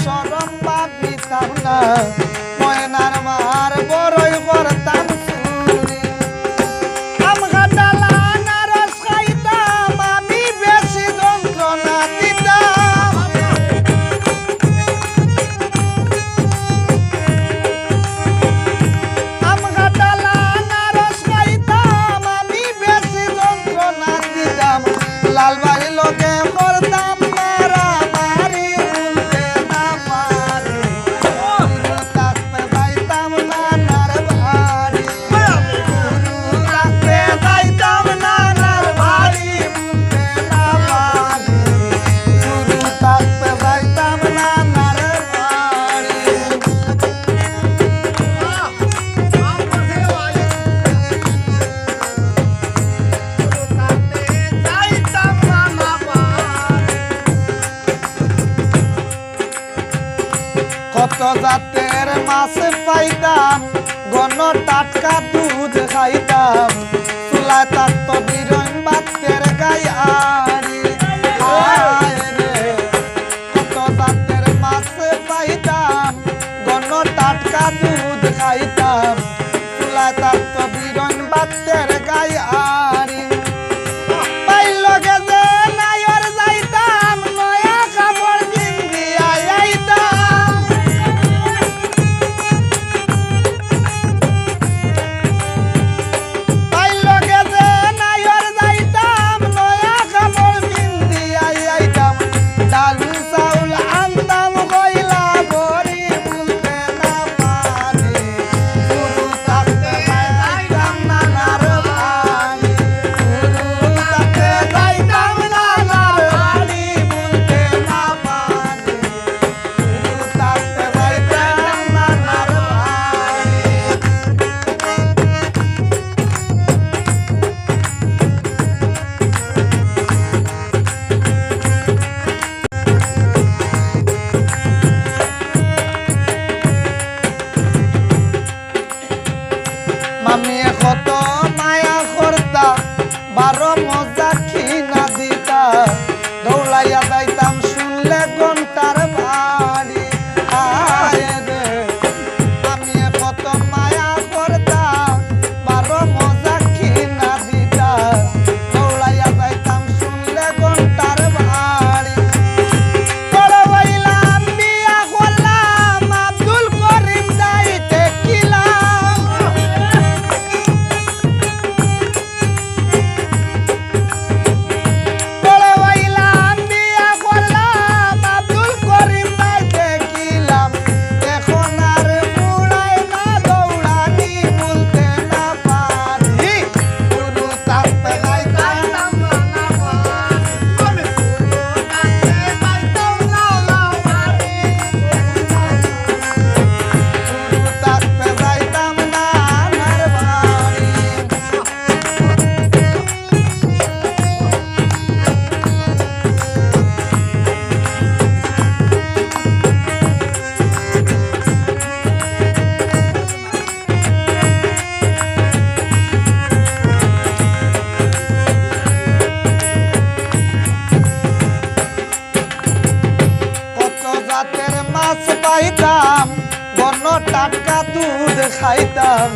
সরম ভাবিতাম না ময়নার মার বড়ই করতাম চুরি আম কাঁঠাল আনারস খাইতাম আমি বেশি যন্ত্রণা দিতাম আম কাঁঠাল আনারস খাইতাম আমি বেশি যন্ত্রণা দিতাম লাল বাড়ি লোকে করতাম মারামারি উল্টে না পারি গুরু থাকতে যাইতাম নানার বাড়ি গুরু থাকতে যাইতাম নানার বাড়ি উল্টে না পারি গুরু থাকতে যাইতাম নানার বাড়ি কত জাতের মাছ পাইতাম ঘন টাটকা দুধ খাইতাম চুলায় থাকতো বিরন বাতের গায়ারি কত জাতের মাছ পাইতাম ঘন টাটকা দুধ খাইতাম চুলায় থাকতো বিরন বাতের গায়ারি মামি কত মায়া করতা বারো মজা খিনা দিতা দৌড়াইয়া যাইতাম শুনলে ঘন্টার বাড়ি আমি কত মায়া করতা বারো মজা খিনা দিতা দৌড়াইয়া যাইতাম শুনলে ঘন্টার বাড়ি বড় হইলাম বিয়া করলাম আব্দুল করিম যাইতে কিলাম পাইতাম ঘন টাটকা দুধ খাইতাম